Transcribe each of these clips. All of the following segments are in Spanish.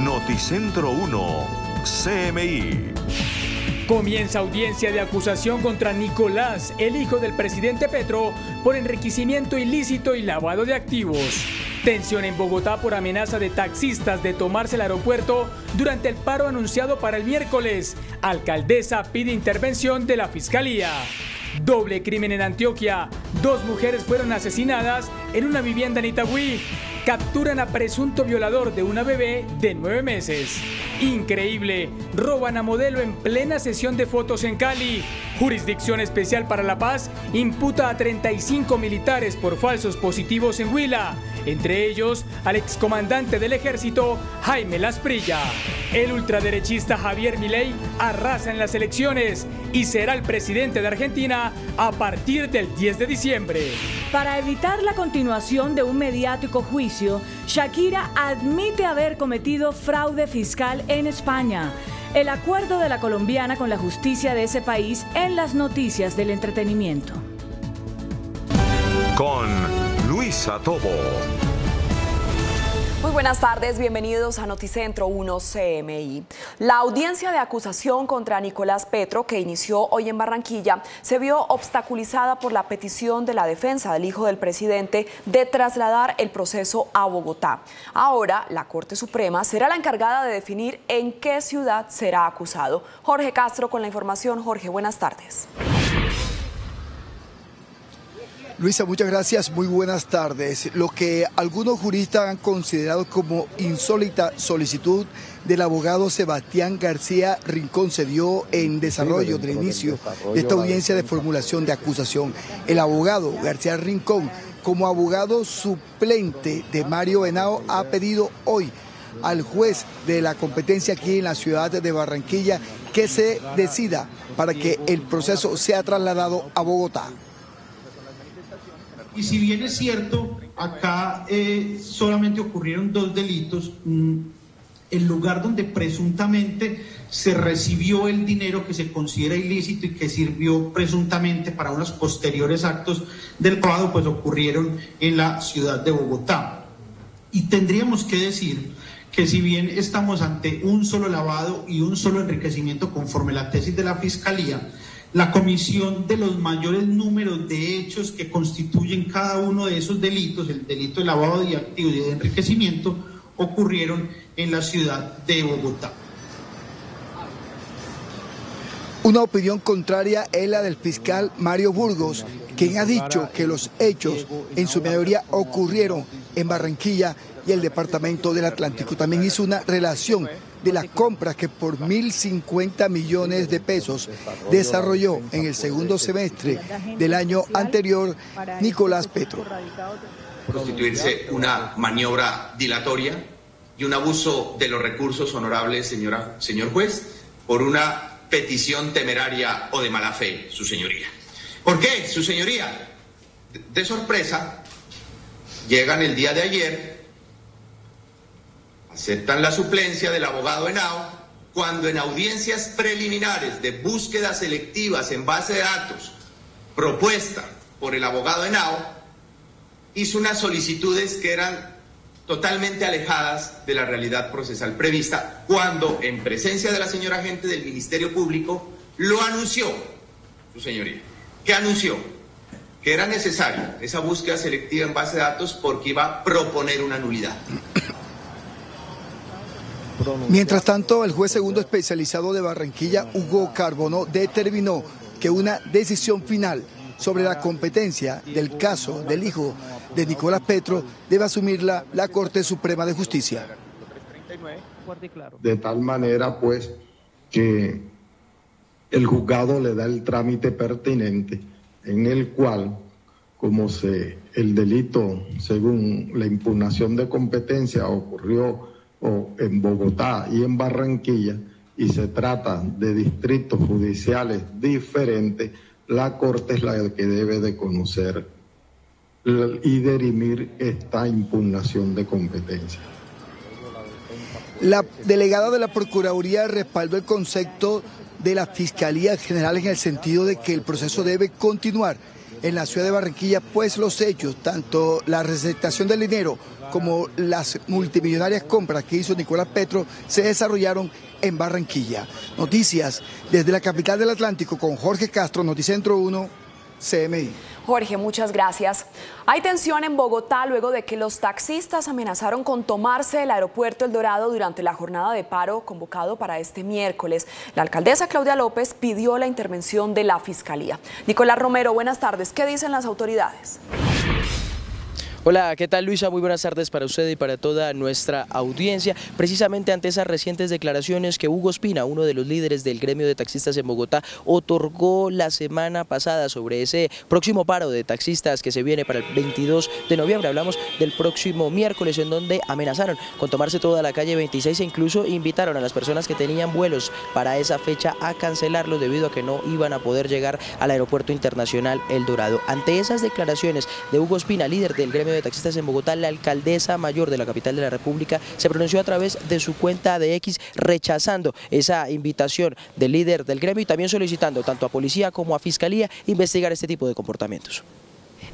Noticentro 1, CMI. Comienza audiencia de acusación contra Nicolás, el hijo del presidente Petro, por enriquecimiento ilícito y lavado de activos. Tensión en Bogotá por amenaza de taxistas de tomarse el aeropuerto durante el paro anunciado para el miércoles. Alcaldesa pide intervención de la Fiscalía. Doble crimen en Antioquia. 2 mujeres fueron asesinadas en una vivienda en Itagüí. Capturan a presunto violador de una bebé de 9 meses. Increíble, roban a modelo en plena sesión de fotos en Cali. Jurisdicción Especial para la Paz imputa a 35 militares por falsos positivos en Huila, entre ellos al excomandante del ejército Jaime Lasprilla. El ultraderechista Javier Milei arrasa en las elecciones y será el presidente de Argentina a partir del 10 de diciembre. Para evitar la continuación de un mediático juicio, Shakira admite haber cometido fraude fiscal en España. El acuerdo de la colombiana con la justicia de ese país en las noticias del entretenimiento. Con Luisa Tobo. Muy buenas tardes, bienvenidos a Noticentro 1 CMI. La audiencia de acusación contra Nicolás Petro, que inició hoy en Barranquilla, se vio obstaculizada por la petición de la defensa del hijo del presidente de trasladar el proceso a Bogotá. Ahora, la Corte Suprema será la encargada de definir en qué ciudad será acusado. Jorge Castro con la información. Jorge, buenas tardes. Luisa, muchas gracias, muy buenas tardes. Lo que algunos juristas han considerado como insólita solicitud del abogado Sebastián García Rincón se dio en desarrollo del inicio de esta audiencia de formulación de acusación. El abogado García Rincón, como abogado suplente de Mario Henao, ha pedido hoy al juez de la competencia aquí en la ciudad de Barranquilla que se decida para que el proceso sea trasladado a Bogotá. Y si bien es cierto, acá solamente ocurrieron 2 delitos, el lugar donde presuntamente se recibió el dinero que se considera ilícito y que sirvió presuntamente para unos posteriores actos del lavado, pues ocurrieron en la ciudad de Bogotá. Y tendríamos que decir que si bien estamos ante un solo lavado y un solo enriquecimiento conforme la tesis de la Fiscalía, la comisión de los mayores números de hechos que constituyen cada uno de esos delitos, el delito de lavado de activos y de enriquecimiento, ocurrieron en la ciudad de Bogotá. Una opinión contraria es la del fiscal Mario Burgos, quien ha dicho que los hechos en su mayoría ocurrieron en Barranquilla y el departamento del Atlántico. También hizo una relación de las compras que por 1.050 millones de pesos desarrolló en el segundo semestre del año anterior Nicolás Petro. Constituirse una maniobra dilatoria y un abuso de los recursos honorables, señor juez, por una petición temeraria o de mala fe, su señoría. ¿Por qué, su señoría? De sorpresa, llegan el día de ayer, aceptan la suplencia del abogado Henao, cuando en audiencias preliminares de búsquedas selectivas en base de datos propuesta por el abogado Henao, hizo unas solicitudes que eran totalmente alejadas de la realidad procesal prevista, cuando en presencia de la señora agente del Ministerio Público lo anunció, su señoría, que anunció que era necesaria esa búsqueda selectiva en base de datos porque iba a proponer una nulidad. Mientras tanto, el juez segundo especializado de Barranquilla, Hugo Carbonó, determinó que una decisión final sobre la competencia del caso del hijo de Nicolás Petro debe asumirla la Corte Suprema de Justicia. De tal manera, pues, que el juzgado le da el trámite pertinente en el cual, como el delito, según la impugnación de competencia, ocurrió en Bogotá y en Barranquilla, y se trata de distritos judiciales diferentes, la Corte es la que debe de conocer y dirimir esta impugnación de competencia. La delegada de la Procuraduría respaldó el concepto de la Fiscalía General en el sentido de que el proceso debe continuar en la ciudad de Barranquilla, pues los hechos, tanto la receptación del dinero como las multimillonarias compras que hizo Nicolás Petro, se desarrollaron en Barranquilla. Noticias desde la capital del Atlántico con Jorge Castro, Noticentro 1, CMI. Jorge, muchas gracias. Hay tensión en Bogotá luego de que los taxistas amenazaron con tomarse el aeropuerto El Dorado durante la jornada de paro convocado para este miércoles. La alcaldesa Claudia López pidió la intervención de la Fiscalía. Nicolás Romero, buenas tardes. ¿Qué dicen las autoridades? Hola, ¿qué tal, Luisa? Muy buenas tardes para usted y para toda nuestra audiencia. Precisamente ante esas recientes declaraciones que Hugo Ospina, uno de los líderes del gremio de taxistas en Bogotá, otorgó la semana pasada sobre ese próximo paro de taxistas que se viene para el 22 de noviembre. Hablamos del próximo miércoles, en donde amenazaron con tomarse toda la calle 26 e incluso invitaron a las personas que tenían vuelos para esa fecha a cancelarlos debido a que no iban a poder llegar al aeropuerto internacional El Dorado. Ante esas declaraciones de Hugo Ospina, líder del gremio de taxistas en Bogotá, la alcaldesa mayor de la capital de la República se pronunció a través de su cuenta de X rechazando esa invitación del líder del gremio y también solicitando tanto a policía como a fiscalía investigar este tipo de comportamientos.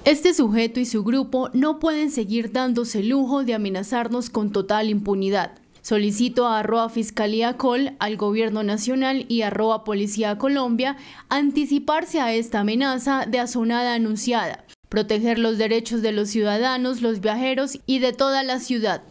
Este sujeto y su grupo no pueden seguir dándose el lujo de amenazarnos con total impunidad. Solicito a @Fiscalía Col, al Gobierno Nacional y a @Policía Colombia anticiparse a esta amenaza de asonada anunciada, proteger los derechos de los ciudadanos, los viajeros y de toda la ciudad.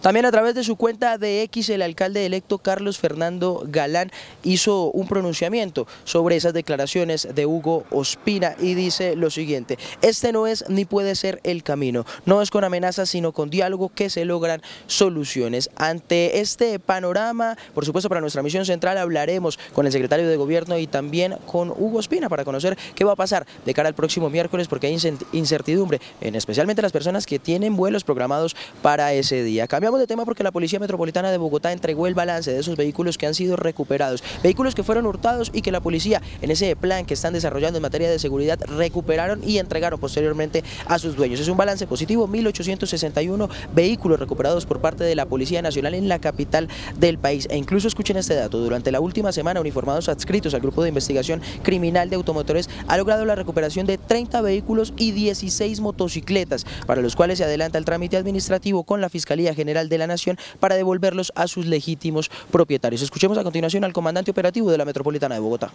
También a través de su cuenta de X, el alcalde electo Carlos Fernando Galán hizo un pronunciamiento sobre esas declaraciones de Hugo Ospina y dice lo siguiente: este no es ni puede ser el camino, no es con amenazas sino con diálogo que se logran soluciones. Ante este panorama, por supuesto para nuestra misión central hablaremos con el secretario de Gobierno y también con Hugo Ospina para conocer qué va a pasar de cara al próximo miércoles, porque hay incertidumbre, especialmente las personas que tienen vuelos programados para ese día. Cambiamos de tema porque la Policía Metropolitana de Bogotá entregó el balance de esos vehículos que han sido recuperados, vehículos que fueron hurtados y que la policía, en ese plan que están desarrollando en materia de seguridad, recuperaron y entregaron posteriormente a sus dueños. Es un balance positivo: 1.861 vehículos recuperados por parte de la Policía Nacional en la capital del país. E incluso escuchen este dato: durante la última semana, uniformados adscritos al Grupo de Investigación Criminal de Automotores ha logrado la recuperación de 30 vehículos y 16 motocicletas, para los cuales se adelanta el trámite administrativo con la Fiscalía General de la Nación para devolverlos a sus legítimos propietarios. Escuchemos a continuación al comandante operativo de la Metropolitana de Bogotá.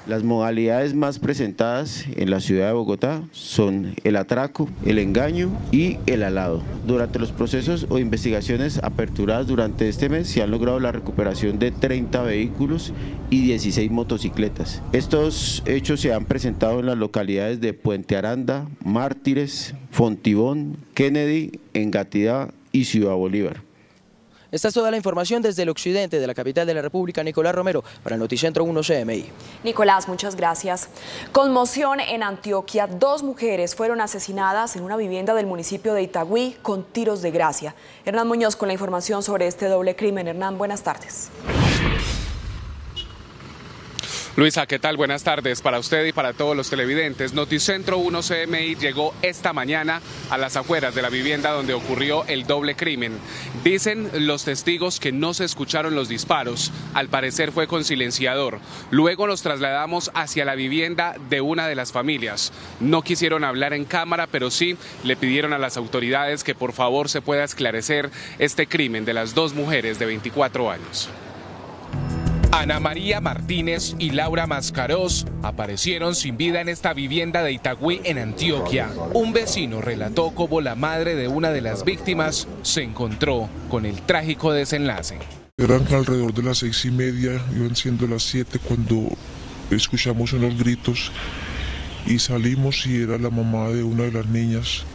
Las modalidades más presentadas en la ciudad de Bogotá son el atraco, el engaño y el alado. Durante los procesos o investigaciones aperturadas durante este mes se han logrado la recuperación de 30 vehículos y 16 motocicletas. Estos hechos se han presentado en las localidades de Puente Aranda, Mártires, Fontibón, Kennedy, Engativá y Ciudad Bolívar. Esta es toda la información desde el occidente de la capital de la República. Nicolás Romero para Noticentro 1 CMI. Nicolás, muchas gracias. Conmoción en Antioquia. 2 mujeres fueron asesinadas en una vivienda del municipio de Itagüí con tiros de gracia. Hernán Muñoz con la información sobre este doble crimen. Hernán, buenas tardes. Luisa, ¿qué tal? Buenas tardes para usted y para todos los televidentes. Noticentro 1 CMI llegó esta mañana a las afueras de la vivienda donde ocurrió el doble crimen. Dicen los testigos que no se escucharon los disparos. Al parecer fue con silenciador. Luego nos trasladamos hacia la vivienda de una de las familias. No quisieron hablar en cámara, pero sí le pidieron a las autoridades que por favor se pueda esclarecer este crimen de las 2 mujeres de 24 años. Ana María Martínez y Laura Mascarós aparecieron sin vida en esta vivienda de Itagüí, en Antioquia. Un vecino relató cómo la madre de una de las víctimas se encontró con el trágico desenlace. Eran alrededor de las 6:30, iban siendo las 7 cuando escuchamos unos gritos y salimos, y era la mamá de una de las niñas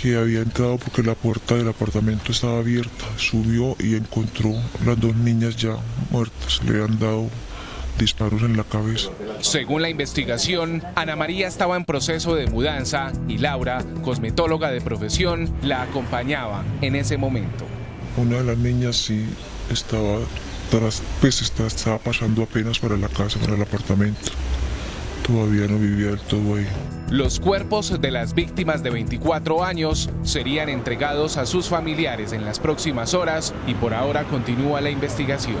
que había entrado porque la puerta del apartamento estaba abierta. Subió y encontró las 2 niñas ya muertas, le habían dado disparos en la cabeza. Según la investigación, Ana María estaba en proceso de mudanza y Laura, cosmetóloga de profesión, la acompañaba en ese momento. Una de las niñas sí estaba pasando apenas para la casa, para el apartamento. Todavía no vivía del todo ahí. Los cuerpos de las víctimas de 24 años serían entregados a sus familiares en las próximas horas y por ahora continúa la investigación.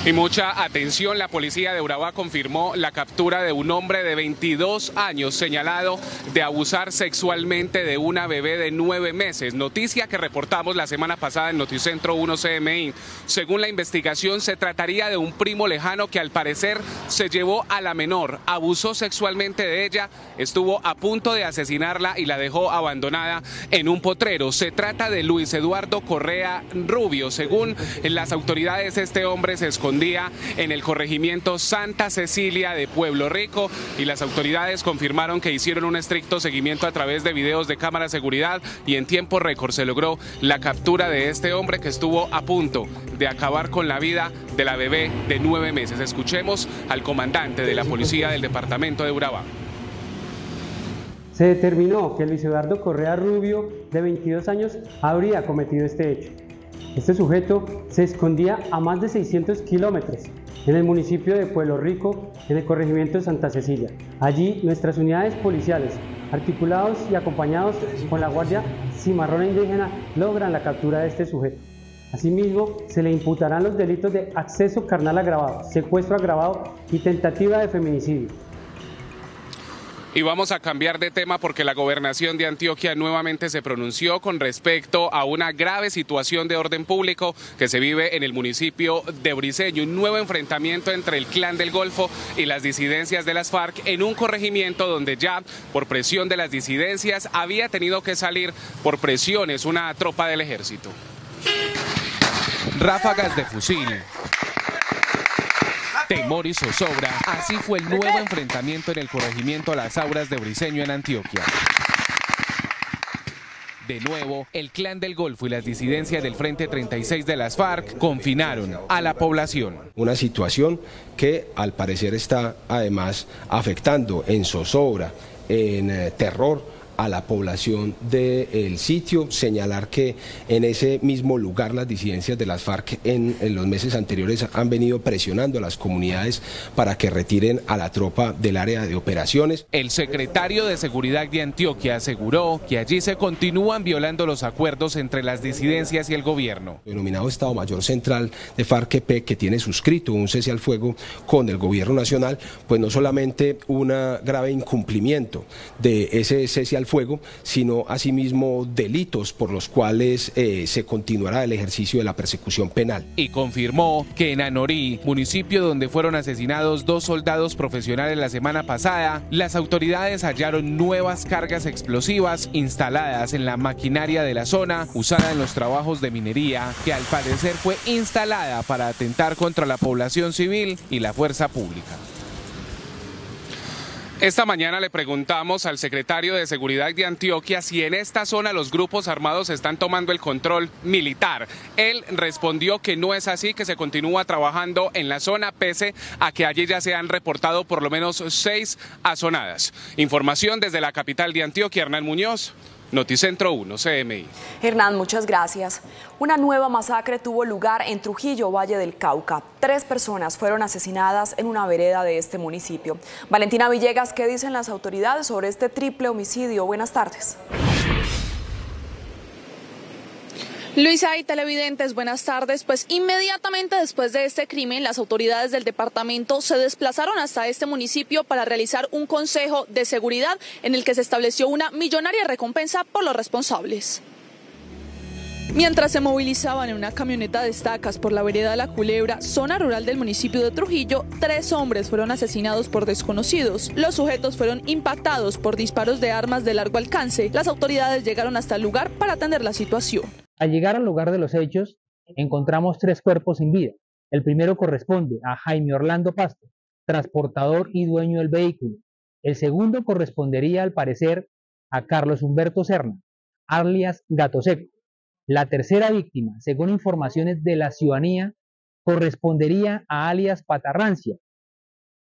Y mucha atención, la policía de Urabá confirmó la captura de un hombre de 22 años señalado de abusar sexualmente de una bebé de 9 meses. Noticia que reportamos la semana pasada en Noticentro 1 CMI. Según la investigación, se trataría de un primo lejano que al parecer se llevó a la menor, abusó sexualmente de ella, estuvo a punto de asesinarla y la dejó abandonada en un potrero. Se trata de Luis Eduardo Correa Rubio. Según las autoridades, este hombre se escondió en el corregimiento Santa Cecilia de Pueblo Rico y las autoridades confirmaron que hicieron un estricto seguimiento a través de videos de cámara de seguridad y en tiempo récord se logró la captura de este hombre que estuvo a punto de acabar con la vida de la bebé de 9 meses. Escuchemos al comandante de la policía del departamento de Urabá. Se determinó que Luis Eduardo Correa Rubio, de 22 años, habría cometido este hecho. Este sujeto se escondía a más de 600 kilómetros en el municipio de Pueblo Rico, en el corregimiento de Santa Cecilia. Allí nuestras unidades policiales, articulados y acompañados con la Guardia Cimarrona Indígena, logran la captura de este sujeto. Asimismo, se le imputarán los delitos de acceso carnal agravado, secuestro agravado y tentativa de feminicidio. Y vamos a cambiar de tema porque la gobernación de Antioquia nuevamente se pronunció con respecto a una grave situación de orden público que se vive en el municipio de Briceño. Un nuevo enfrentamiento entre el Clan del Golfo y las disidencias de las FARC en un corregimiento donde ya por presión de las disidencias había tenido que salir por presiones una tropa del ejército. Ráfagas de fusil, temor y zozobra, así fue el nuevo enfrentamiento en el corregimiento Las Auras de Briceño en Antioquia. De nuevo, el Clan del Golfo y las disidencias del Frente 36 de las FARC confinaron a la población. Una situación que al parecer está además afectando en zozobra, en terror a la población del sitio. Señalar que en ese mismo lugar las disidencias de las FARC en los meses anteriores han venido presionando a las comunidades para que retiren a la tropa del área de operaciones. El secretario de Seguridad de Antioquia aseguró que allí se continúan violando los acuerdos entre las disidencias y el gobierno. El denominado Estado Mayor Central de FARC-EP, que tiene suscrito un cese al fuego con el gobierno nacional, pues no solamente un grave incumplimiento de ese cese al fuego, sino asimismo delitos por los cuales se continuará el ejercicio de la persecución penal. Y confirmó que en Anorí, municipio donde fueron asesinados 2 soldados profesionales la semana pasada, las autoridades hallaron nuevas cargas explosivas instaladas en la maquinaria de la zona, usada en los trabajos de minería, que al parecer fue instalada para atentar contra la población civil y la fuerza pública. Esta mañana le preguntamos al secretario de Seguridad de Antioquia si en esta zona los grupos armados están tomando el control militar. Él respondió que no es así, que se continúa trabajando en la zona pese a que allí ya se han reportado por lo menos 6 azonadas. Información desde la capital de Antioquia, Hernán Muñoz. Noticentro 1 CMI. Hernán, muchas gracias. Una nueva masacre tuvo lugar en Trujillo, Valle del Cauca. 3 personas fueron asesinadas en una vereda de este municipio. Valentina Villegas, ¿qué dicen las autoridades sobre este triple homicidio? Buenas tardes. Luisa y televidentes, buenas tardes. Pues inmediatamente después de este crimen, las autoridades del departamento se desplazaron hasta este municipio para realizar un consejo de seguridad en el que se estableció una millonaria recompensa por los responsables. Mientras se movilizaban en una camioneta de estacas por la vereda La Culebra, zona rural del municipio de Trujillo, 3 hombres fueron asesinados por desconocidos. Los sujetos fueron impactados por disparos de armas de largo alcance. Las autoridades llegaron hasta el lugar para atender la situación. Al llegar al lugar de los hechos, encontramos 3 cuerpos sin vida. El primero corresponde a Jaime Orlando Pasto, transportador y dueño del vehículo. El segundo correspondería, al parecer, a Carlos Humberto Serna, alias Gato Seco. La tercera víctima, según informaciones de la ciudadanía, correspondería a alias Patarrancia.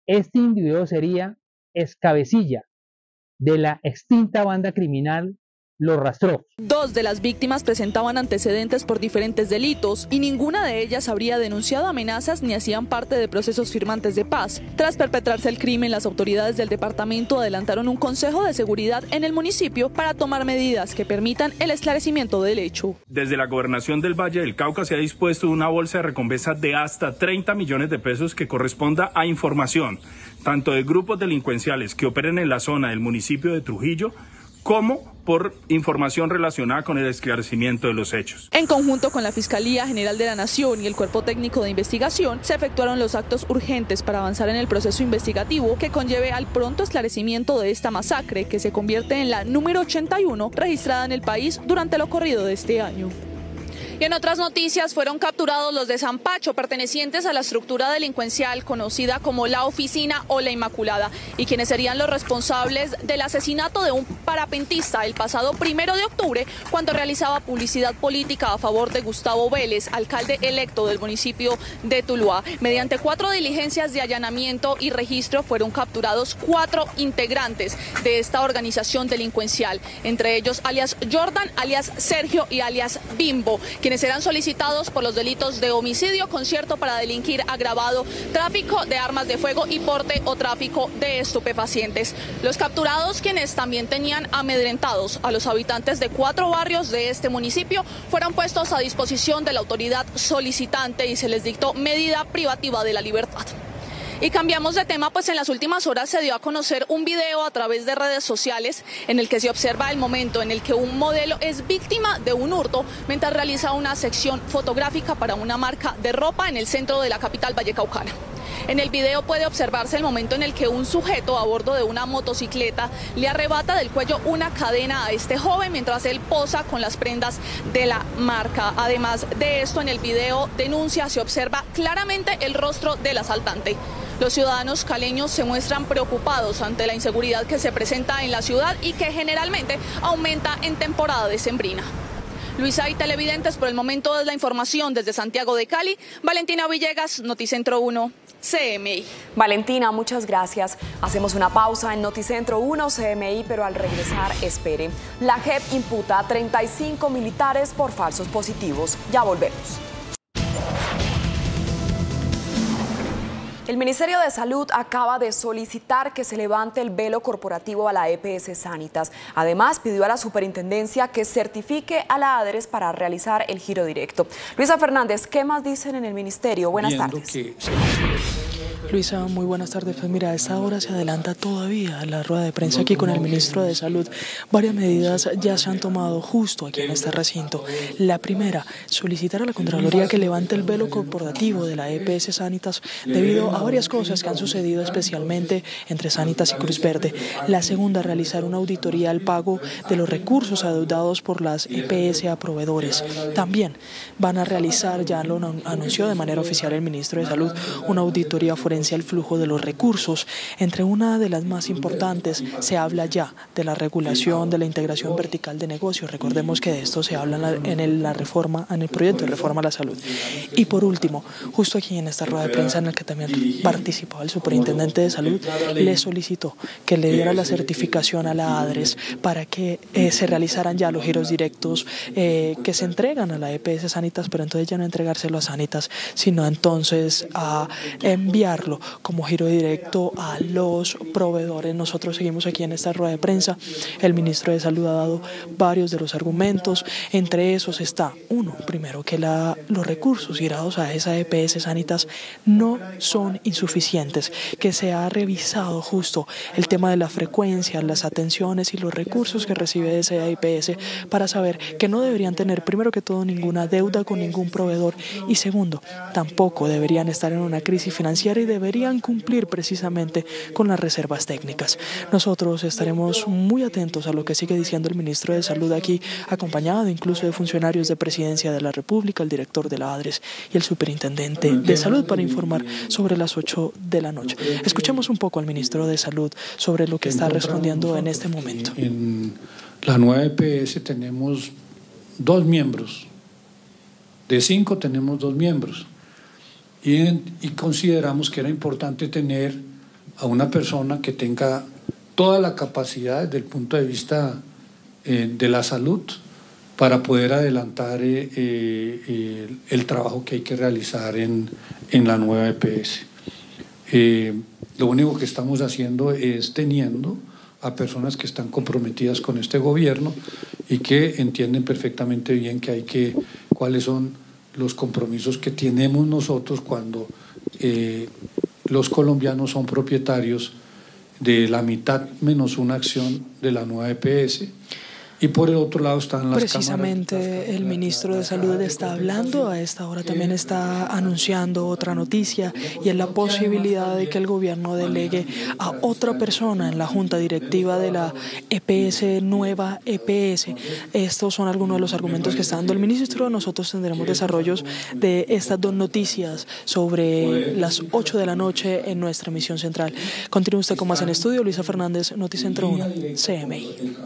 Este individuo sería excabecilla de la extinta banda criminal lo rastró. 2 de las víctimas presentaban antecedentes por diferentes delitos y ninguna de ellas habría denunciado amenazas ni hacían parte de procesos firmantes de paz. Tras perpetrarse el crimen, las autoridades del departamento adelantaron un consejo de seguridad en el municipio para tomar medidas que permitan el esclarecimiento del hecho. Desde la Gobernación del Valle del Cauca se ha dispuesto una bolsa de recompensa de hasta 30 millones de pesos que corresponda a información, tanto de grupos delincuenciales que operen en la zona del municipio de Trujillo, como por información relacionada con el esclarecimiento de los hechos. En conjunto con la Fiscalía General de la Nación y el Cuerpo Técnico de Investigación, se efectuaron los actos urgentes para avanzar en el proceso investigativo que conlleve al pronto esclarecimiento de esta masacre, que se convierte en la número 81 registrada en el país durante lo corrido de este año. Y en otras noticias, fueron capturados los de Zampacho, pertenecientes a la estructura delincuencial conocida como La Oficina o La Inmaculada, y quienes serían los responsables del asesinato de un parapentista el pasado 1 de octubre, cuando realizaba publicidad política a favor de Gustavo Vélez, alcalde electo del municipio de Tuluá. Mediante 4 diligencias de allanamiento y registro fueron capturados 4 integrantes de esta organización delincuencial, entre ellos alias Jordan, alias Sergio y alias Bimbo, quienes serán solicitados por los delitos de homicidio, concierto para delinquir agravado, tráfico de armas de fuego y porte o tráfico de estupefacientes. Los capturados, quienes también tenían amedrentados a los habitantes de 4 barrios de este municipio, fueron puestos a disposición de la autoridad solicitante y se les dictó medida privativa de la libertad. Y cambiamos de tema, pues en las últimas horas se dio a conocer un video a través de redes sociales en el que se observa el momento en el que un modelo es víctima de un hurto mientras realiza una sección fotográfica para una marca de ropa en el centro de la capital vallecaucana. En el video puede observarse el momento en el que un sujeto a bordo de una motocicleta le arrebata del cuello una cadena a este joven mientras él posa con las prendas de la marca. Además de esto, en el video denuncia se observa claramente el rostro del asaltante. Los ciudadanos caleños se muestran preocupados ante la inseguridad que se presenta en la ciudad y que generalmente aumenta en temporada decembrina. Luisa y televidentes, por el momento es la información desde Santiago de Cali. Valentina Villegas, Noticentro 1, CMI. Valentina, muchas gracias. Hacemos una pausa en Noticentro 1 CMI, pero al regresar, espere. La JEP imputa a 35 militares por falsos positivos. Ya volvemos. El Ministerio de Salud acaba de solicitar que se levante el velo corporativo a la EPS Sanitas. Además, pidió a la superintendencia que certifique a la ADRES para realizar el giro directo. Luisa Fernández, ¿qué más dicen en el Ministerio? Buenas tardes. Luisa, muy buenas tardes. Pues mira, a esta hora se adelanta todavía la rueda de prensa aquí con el ministro de Salud. Varias medidas ya se han tomado justo aquí en este recinto. La primera, solicitar a la Contraloría que levante el velo corporativo de la EPS Sanitas debido a varias cosas que han sucedido especialmente entre Sanitas y Cruz Verde. La segunda, realizar una auditoría al pago de los recursos adeudados por las EPS a proveedores. También van a realizar, ya lo anunció de manera oficial el ministro de Salud, una auditoría forense al flujo de los recursos. Entre una de las más importantes se habla ya de la regulación de la integración vertical de negocios. Recordemos que de esto se habla en el proyecto de reforma a la salud. Y por último, justo aquí en esta rueda de prensa en la que también participaba el superintendente de salud, le solicitó que le diera la certificación a la ADRES para que se realizaran ya los giros directos que se entregan a la EPS Sanitas, pero entonces ya no entregárselo a Sanitas, sino entonces a enviarlo como giro directo a los proveedores. Nosotros seguimos aquí en esta rueda de prensa. El ministro de Salud ha dado varios de los argumentos. Entre esos está, uno, primero, que los recursos girados a esa EPS Sanitas no son insuficientes, que se ha revisado justo el tema de la frecuencia, las atenciones y los recursos que recibe esa EPS para saber que no deberían tener, primero que todo, ninguna deuda con ningún proveedor y segundo, tampoco deberían estar en una crisis financiera y deberían cumplir precisamente con las reservas técnicas. Nosotros estaremos muy atentos a lo que sigue diciendo el ministro de Salud aquí, acompañado incluso de funcionarios de Presidencia de la República, el director de la ADRES y el superintendente de Salud para informar sobre las 8 de la noche. Escuchemos un poco al ministro de Salud sobre lo que está respondiendo en este momento. En la nueva EPS tenemos 2 miembros. De 5 tenemos 2 miembros. Y consideramos que era importante tener a una persona que tenga toda la capacidad desde el punto de vista de la salud para poder adelantar el trabajo que hay que realizar en la nueva EPS. Lo único que estamos haciendo es teniendo a personas que están comprometidas con este gobierno y que entienden perfectamente bien cuáles son los compromisos que tenemos nosotros cuando los colombianos son propietarios de la mitad menos una acción de la nueva EPS. Y por el otro lado están las Precisamente el ministro de Salud está hablando, a esta hora también está anunciando otra noticia, y es la posibilidad de que el gobierno delegue a otra persona en la junta directiva de la EPS, nueva EPS. Estos son algunos de los argumentos que está dando el ministro. Nosotros tendremos desarrollos de estas dos noticias sobre las 8 de la noche en nuestra emisión central. Continúe usted con más en estudio. Luisa Fernández, Noticentro 1, CMI.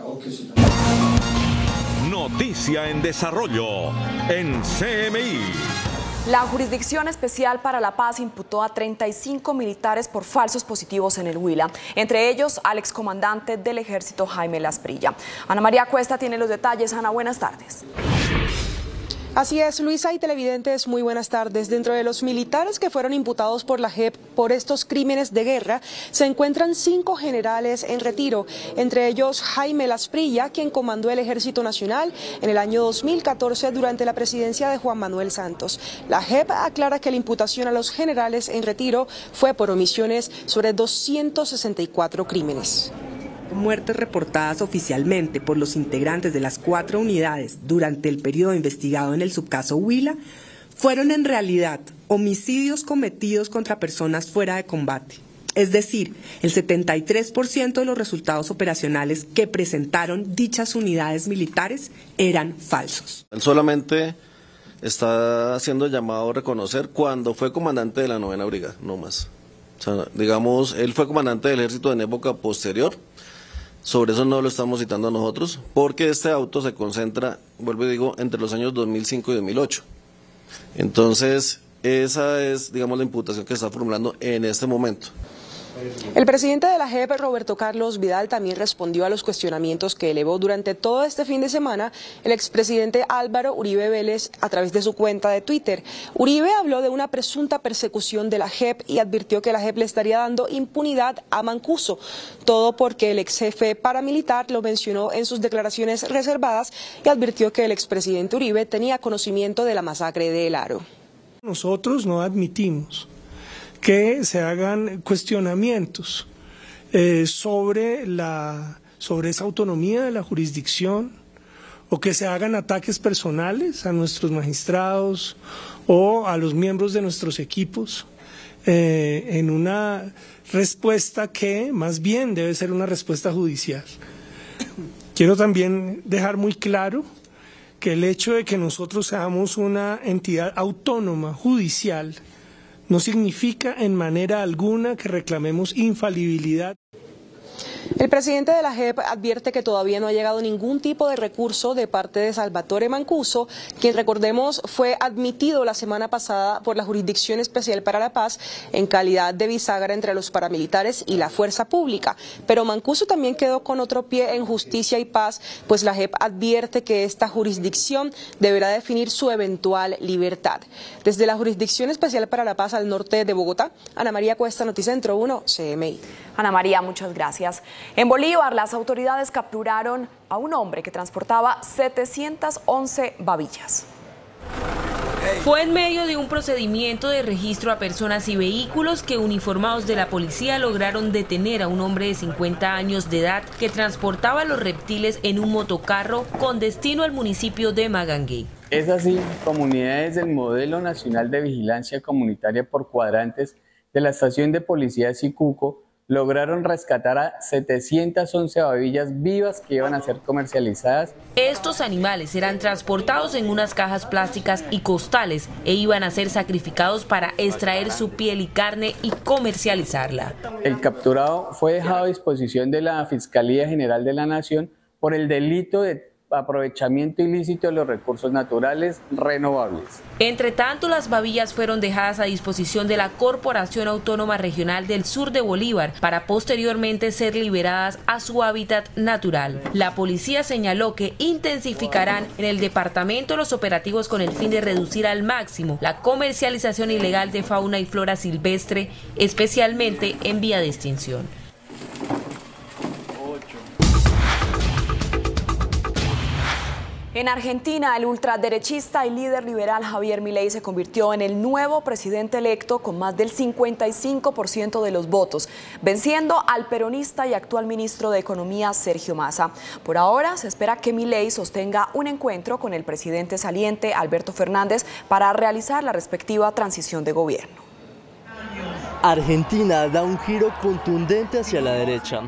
Noticia en desarrollo en CMI. La Jurisdicción Especial para la Paz imputó a 35 militares por falsos positivos en el Huila, entre ellos al excomandante del Ejército Jaime Lasprilla. Ana María Cuesta tiene los detalles. Ana, buenas tardes. Así es, Luisa y televidentes, muy buenas tardes. Dentro de los militares que fueron imputados por la JEP por estos crímenes de guerra, se encuentran 5 generales en retiro, entre ellos Jaime Lasprilla, quien comandó el Ejército Nacional en el año 2014 durante la presidencia de Juan Manuel Santos. La JEP aclara que la imputación a los generales en retiro fue por omisiones sobre 264 crímenes. Muertes reportadas oficialmente por los integrantes de las 4 unidades durante el periodo investigado en el subcaso Huila fueron en realidad homicidios cometidos contra personas fuera de combate. Es decir, el 73% de los resultados operacionales que presentaron dichas unidades militares eran falsos. Él solamente está haciendo llamado a reconocer cuando fue comandante de la 9ª Brigada, no más. O sea, digamos, él fue comandante del ejército en época posterior. Sobre eso no lo estamos citando a nosotros, porque este auto se concentra, vuelvo y digo, entre los años 2005 y 2008. Entonces, esa es, digamos, la imputación que está formulando en este momento. El presidente de la JEP, Roberto Carlos Vidal, también respondió a los cuestionamientos que elevó durante todo este fin de semana el expresidente Álvaro Uribe Vélez a través de su cuenta de Twitter. Uribe habló de una presunta persecución de la JEP y advirtió que la JEP le estaría dando impunidad a Mancuso, todo porque el ex jefe paramilitar lo mencionó en sus declaraciones reservadas y advirtió que el expresidente Uribe tenía conocimiento de la masacre de El Aro. Nosotros no admitimos que se hagan cuestionamientos sobre esa autonomía de la jurisdicción, o que se hagan ataques personales a nuestros magistrados o a los miembros de nuestros equipos, en una respuesta que más bien debe ser una respuesta judicial. Quiero también dejar muy claro que el hecho de que nosotros seamos una entidad autónoma judicial no significa en manera alguna que reclamemos infalibilidad. El presidente de la JEP advierte que todavía no ha llegado ningún tipo de recurso de parte de Salvatore Mancuso, quien, recordemos, fue admitido la semana pasada por la Jurisdicción Especial para la Paz en calidad de bisagra entre los paramilitares y la fuerza pública. Pero Mancuso también quedó con otro pie en Justicia y Paz, pues la JEP advierte que esta jurisdicción deberá definir su eventual libertad. Desde la Jurisdicción Especial para la Paz al norte de Bogotá, Ana María Cuesta, Noticentro 1, CMI. Ana María, muchas gracias. En Bolívar, las autoridades capturaron a un hombre que transportaba 711 babillas. Fue en medio de un procedimiento de registro a personas y vehículos que uniformados de la policía lograron detener a un hombre de 50 años de edad que transportaba los reptiles en un motocarro con destino al municipio de Magangué. Es así, comunidades del Modelo Nacional de Vigilancia Comunitaria por Cuadrantes de la Estación de Policía de Sicuco lograron rescatar a 711 babillas vivas que iban a ser comercializadas. Estos animales serán transportados en unas cajas plásticas y costales e iban a ser sacrificados para extraer su piel y carne y comercializarla. El capturado fue dejado a disposición de la Fiscalía General de la Nación por el delito de aprovechamiento ilícito de los recursos naturales renovables. Entre tanto, las babillas fueron dejadas a disposición de la Corporación Autónoma Regional del Sur de Bolívar para posteriormente ser liberadas a su hábitat natural. La policía señaló que intensificarán en el departamento los operativos con el fin de reducir al máximo la comercialización ilegal de fauna y flora silvestre, especialmente en vía de extinción. En Argentina, el ultraderechista y líder liberal Javier Milei se convirtió en el nuevo presidente electo con más del 55% de los votos, venciendo al peronista y actual ministro de Economía Sergio Massa. Por ahora, se espera que Milei sostenga un encuentro con el presidente saliente Alberto Fernández para realizar la respectiva transición de gobierno. Argentina da un giro contundente hacia la derecha.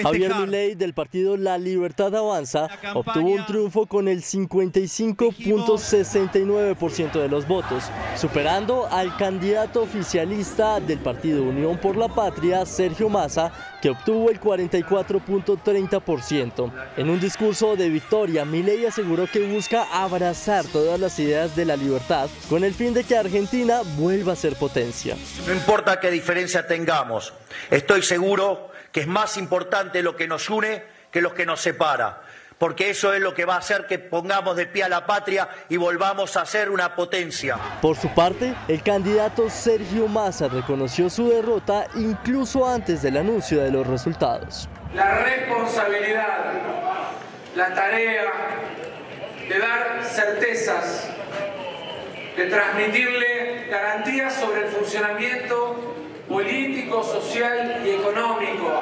Javier Milei del partido La Libertad Avanza obtuvo un triunfo con el 55.69% de los votos, superando al candidato oficialista del partido Unión por la Patria, Sergio Massa, que obtuvo el 44.30%. En un discurso de victoria, Milei aseguró que busca abrazar todas las ideas de la libertad con el fin de que Argentina vuelva a ser potencia. No importa qué diferencia tengamos, estoy seguro que es más importante lo que nos une que lo que nos separa, porque eso es lo que va a hacer que pongamos de pie a la patria y volvamos a ser una potencia. Por su parte, el candidato Sergio Massa reconoció su derrota incluso antes del anuncio de los resultados. La responsabilidad, la tarea de dar certezas, de transmitirle garantías sobre el funcionamiento político, social y económico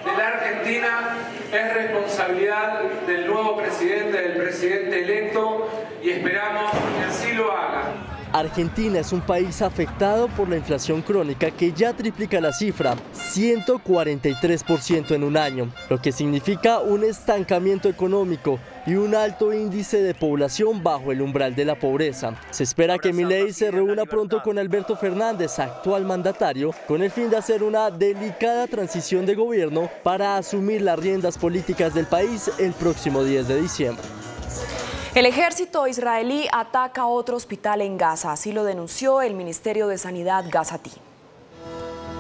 de la Argentina es responsabilidad del nuevo presidente, del presidente electo, y esperamos que así lo haga. Argentina es un país afectado por la inflación crónica que ya triplica la cifra, 143% en un año, lo que significa un estancamiento económico y un alto índice de población bajo el umbral de la pobreza. Se espera que Milei se reúna pronto con Alberto Fernández, actual mandatario, con el fin de hacer una delicada transición de gobierno para asumir las riendas políticas del país el próximo 10 de diciembre. El ejército israelí ataca otro hospital en Gaza, así lo denunció el Ministerio de Sanidad gazatí.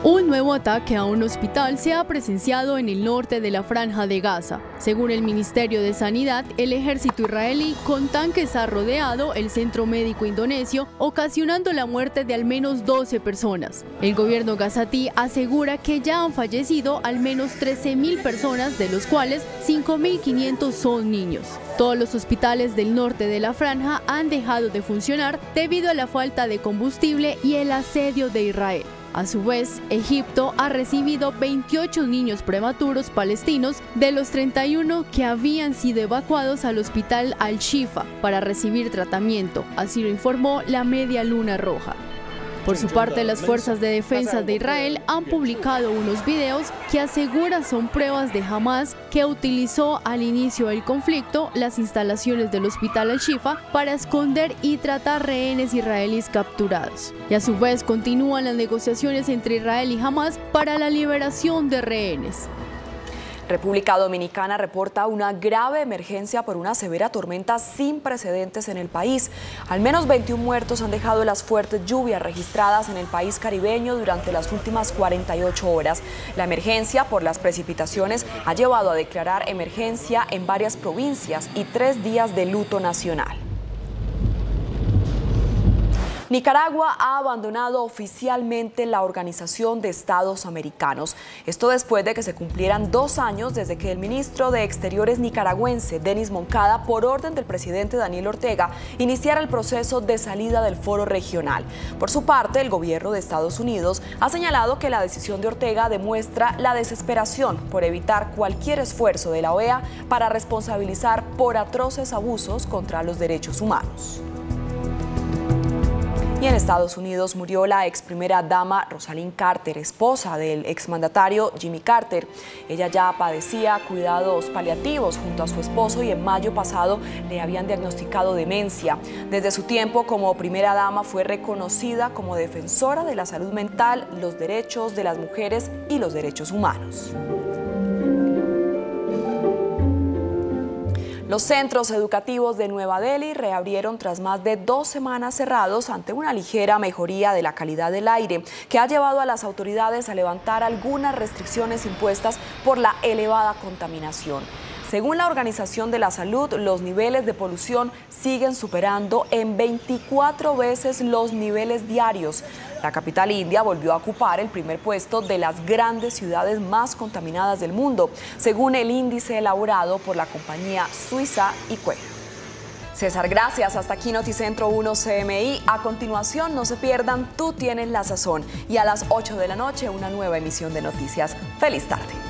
Un nuevo ataque a un hospital se ha presenciado en el norte de la Franja de Gaza. Según el Ministerio de Sanidad, el ejército israelí con tanques ha rodeado el centro médico indonesio, ocasionando la muerte de al menos 12 personas. El gobierno gazatí asegura que ya han fallecido al menos 13.000 personas, de los cuales 5.500 son niños. Todos los hospitales del norte de la Franja han dejado de funcionar debido a la falta de combustible y el asedio de Israel. A su vez, Egipto ha recibido 28 niños prematuros palestinos de los 31 que habían sido evacuados al hospital Al-Shifa para recibir tratamiento, así lo informó la Media Luna Roja. Por su parte, las fuerzas de defensa de Israel han publicado unos videos que aseguran son pruebas de Hamas, que utilizó al inicio del conflicto las instalaciones del hospital Al-Shifa para esconder y tratar rehenes israelíes capturados. Y a su vez continúan las negociaciones entre Israel y Hamas para la liberación de rehenes. República Dominicana reporta una grave emergencia por una severa tormenta sin precedentes en el país. Al menos 21 muertos han dejado las fuertes lluvias registradas en el país caribeño durante las últimas 48 horas. La emergencia por las precipitaciones ha llevado a declarar emergencia en varias provincias y 3 días de luto nacional. Nicaragua ha abandonado oficialmente la Organización de Estados Americanos. Esto después de que se cumplieran 2 años desde que el ministro de Exteriores nicaragüense, Denis Moncada, por orden del presidente Daniel Ortega, iniciara el proceso de salida del foro regional. Por su parte, el gobierno de Estados Unidos ha señalado que la decisión de Ortega demuestra la desesperación por evitar cualquier esfuerzo de la OEA para responsabilizar por atroces abusos contra los derechos humanos. Y en Estados Unidos murió la ex primera dama Rosalynn Carter, esposa del exmandatario Jimmy Carter. Ella ya padecía cuidados paliativos junto a su esposo y en mayo pasado le habían diagnosticado demencia. Desde su tiempo como primera dama fue reconocida como defensora de la salud mental, los derechos de las mujeres y los derechos humanos. Los centros educativos de Nueva Delhi reabrieron tras más de 2 semanas cerrados ante una ligera mejoría de la calidad del aire, que ha llevado a las autoridades a levantar algunas restricciones impuestas por la elevada contaminación. Según la Organización de la Salud, los niveles de polución siguen superando en 24 veces los niveles diarios. La capital india volvió a ocupar el primer puesto de las grandes ciudades más contaminadas del mundo, según el índice elaborado por la compañía suiza IQE. César, gracias. Hasta aquí Noticentro 1 CMI. A continuación, no se pierdan Tú Tienes la Sazón. Y a las 8 de la noche, una nueva emisión de noticias. ¡Feliz tarde!